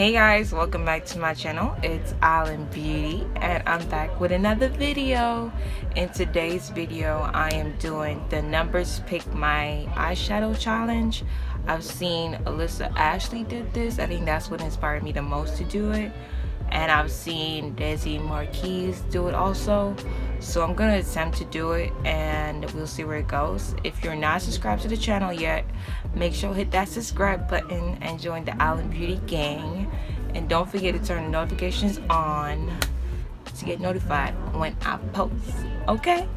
Hey guys, welcome back to my channel. It's Island Beauty and I'm back with another video. In today's video I am doing the numbers pick my eyeshadow challenge. I've seen Alyssa Ashley did this. I think that's what inspired me the most to do it, and I've seen Desi Marquise do it also, so I'm gonna attempt to do it and we'll see where it goes. If you're not subscribed to the channel yet, make sure to hit that subscribe button and join the Island Beauty gang, and don't forget to turn the notifications on to get notified when I post. Okay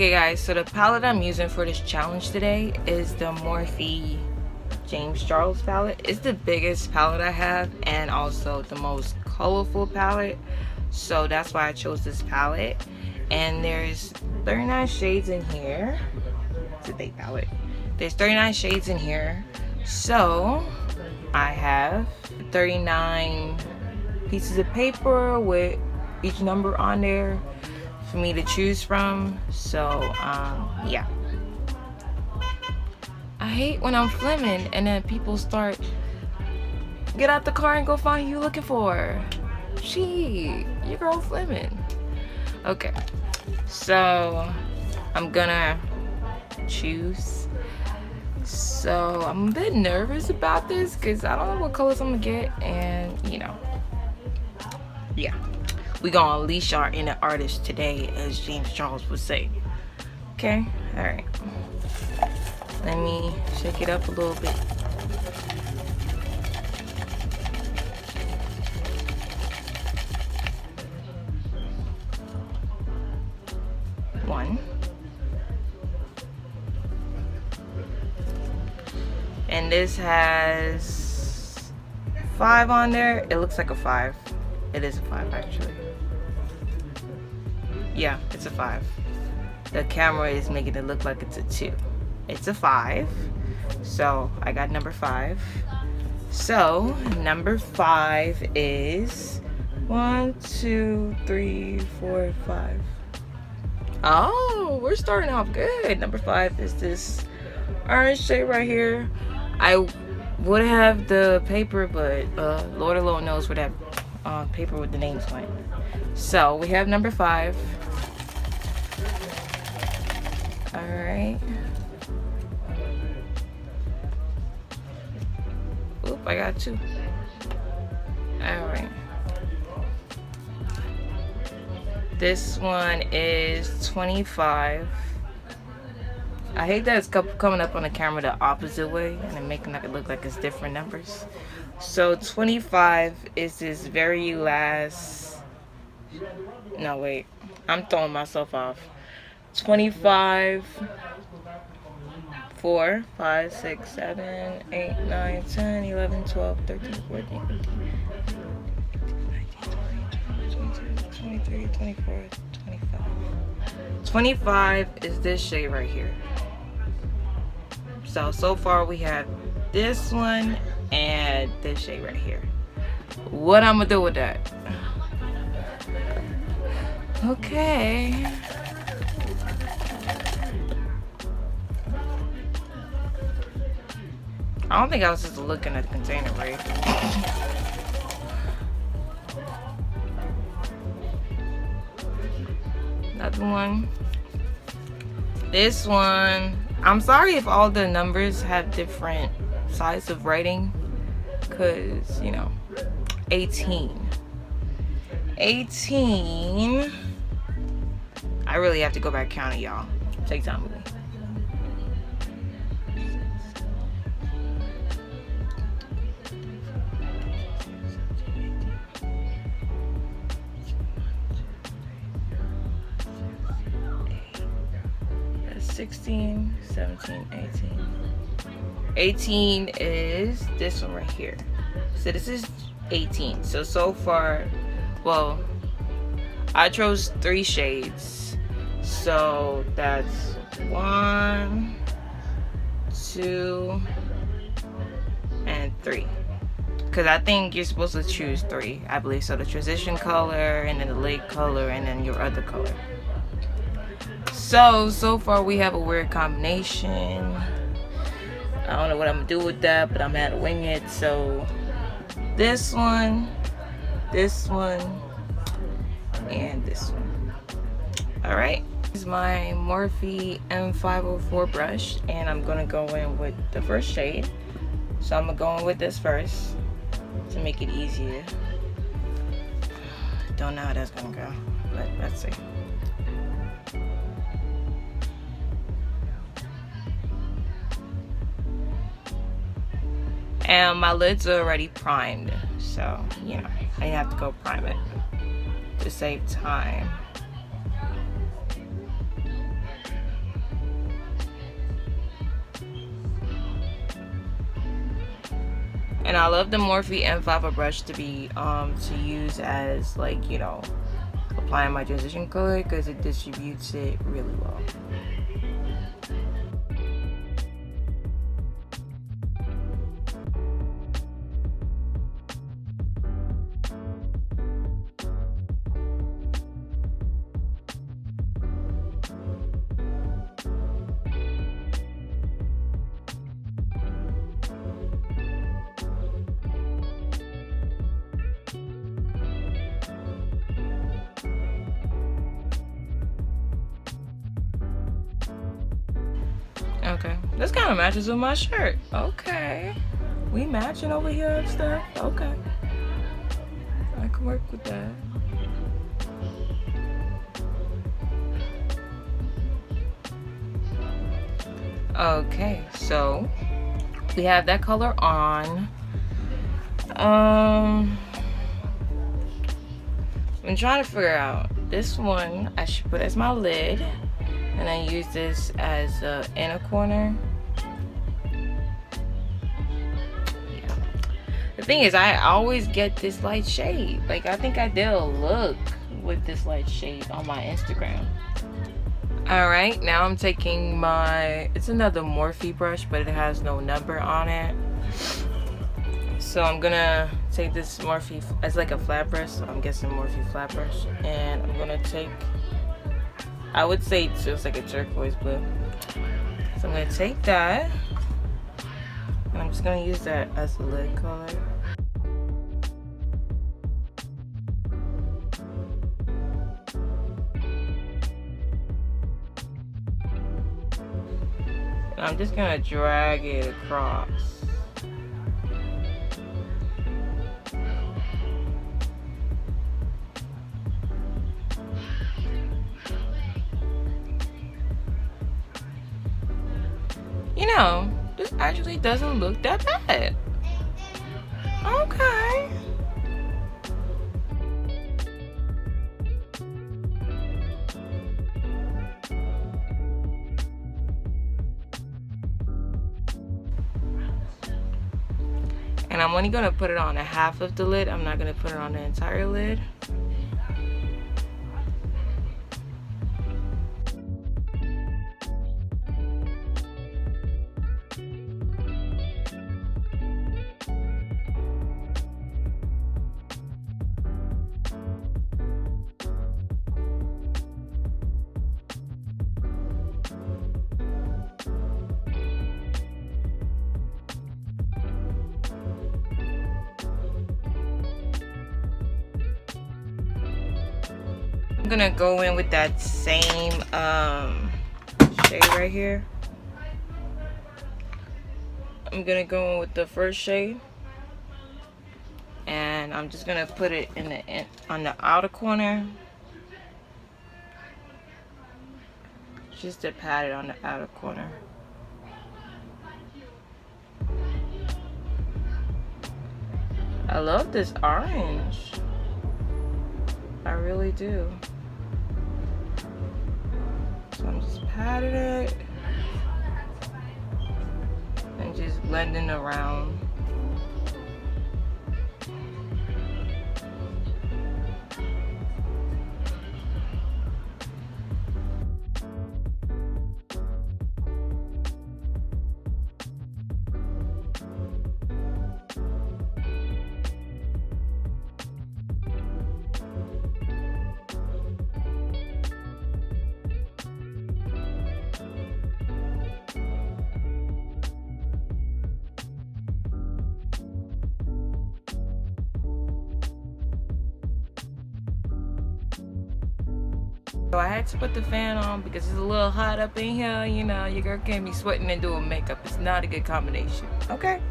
guys, so the palette I'm using for this challenge today is the Morphe James Charles palette. It's the biggest palette I have and also the most colorful palette, so that's why I chose this palette. And there's 39 shades in here. It's a big palette. There's 39 shades in here, so I have 39 pieces of paper with each number on there for me to choose from. So yeah, I hate when I'm filming and then people start, get out the car and go find who you looking for. Gee, your girl filming. Okay, so I'm gonna choose. So I'm a bit nervous about this because I don't know what colors I'm gonna get, and you know, yeah, we gonna unleash our inner artist today, as James Charles would say. Okay, all right, let me shake it up a little bit. One. And this has 5 on there. It looks like a 5. It is a 5 actually. Yeah, it's a 5. The camera is making it look like it's a 2. It's a 5. So I got number 5. So number 5 is 1, 2, 3, 4, 5. Oh, we're starting off good. Number 5 is this orange shade right here. I would have the paper, but Lord alone knows where that paper with the names went. So we have number 5. All right. Oop, I got 2. All right. This one is 25. I hate that it's coming up on the camera the opposite way and then making it look like it's different numbers. So 25 is this very last, no wait, I'm throwing myself off. 25, 4, 5, 6, 7, 8, 9, 10, 11, 12, 13, 14, 15, 23, 24, 25. 25 is this shade right here. So far we have this one and this shade right here. What I'm gonna do with that? Okay. I don't think I was just looking at the container right. Another one. This one, I'm sorry if all the numbers have different size of writing, because you know, 18, I really have to go back counting, y'all. Take time with me. That's 16, 17, 18. 18 is this one right here. So this is 18. So far, well, I chose 3 shades. So that's 1, 2, and 3. Because I think you're supposed to choose 3, I believe. So the transition color, and then the lake color, and then your other color. So far we have a weird combination. I don't know what I'm gonna do with that, but I'm gonna wing it. So this one, and this one. All right. This is my Morphe M504 brush, and I'm gonna go in with the first shade. So I'm gonna go in with this first to make it easier. Don't know how that's gonna go, but let's see. And my lids are already primed, so you know I didn't have to go prime it to save time. And I love the Morphe M5 brush to be to use as, like, you know, applying my transition color, because it distributes it really well. Okay, this kind of matches with my shirt. Okay, we matching over here and stuff. Okay, I can work with that. Okay, so we have that color on. I'm trying to figure out this one I should put as my lid, and I use this as the inner corner. Yeah. The thing is, I always get this light shade. Like, I think I did a look with this light shade on my Instagram. All right, now I'm taking my, it's another Morphe brush, but it has no number on it. So I'm gonna take this Morphe as like a flat brush, so I'm guessing Morphe flat brush, and I'm gonna take, I would say it's just like a turquoise blue. So I'm gonna take that, and I'm just gonna use that as the lid color. And I'm just gonna drag it across. You know, this actually doesn't look that bad. Okay. And I'm only gonna put it on a half of the lid. I'm not gonna put it on the entire lid. I'm gonna go in with that same shade right here. I'm gonna go in with the first shade, and I'm just gonna put it on the outer corner, just to pat it on the outer corner. I love this orange. I really do. So I'm just patting it and just blending around. So I had to put the fan on because it's a little hot up in here. You know, your girl can't be sweating and doing makeup. It's not a good combination. Okay.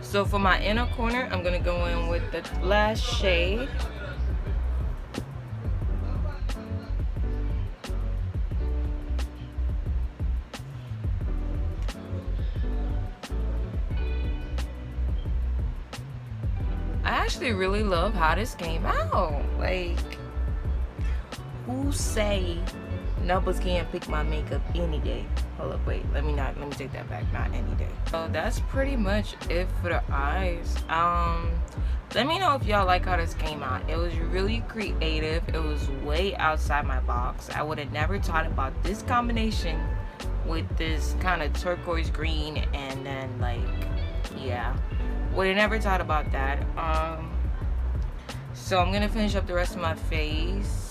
So for my inner corner, I'm gonna go in with the last shade. I actually really love how this came out. Like, who say numbers can't pick my makeup any day? Hold up, wait, let me take that back. Not any day. So that's pretty much it for the eyes. Let me know if y'all like how this came out. It was really creative. It was way outside my box. I would have never thought about this combination with this kind of turquoise green, and then like, yeah, would have never thought about that. So I'm gonna finish up the rest of my face.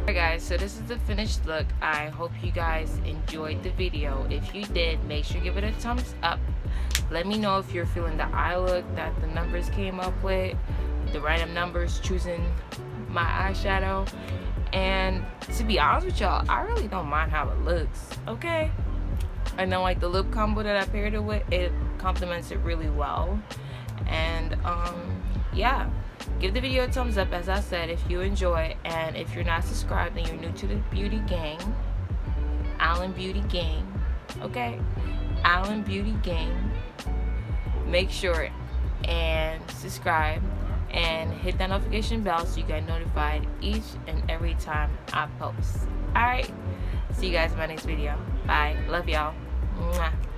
Alright guys, so this is the finished look. I hope you guys enjoyed the video. If you did, make sure to give it a thumbs up. Let me know if you're feeling the eye look that the numbers came up with, the random numbers choosing my eyeshadow. And to be honest with y'all, I really don't mind how it looks, okay? And then like the lip combo that I paired it with, it complements it really well. And yeah, give the video a thumbs up, as I said, if you enjoy. And if you're not subscribed and you're new to the beauty gang, Allen Beauty Gang, okay? Allen Beauty Gang, make sure and subscribe and hit that notification bell so you get notified each and every time I post. Alright, see you guys in my next video. Bye, love y'all. Mwah.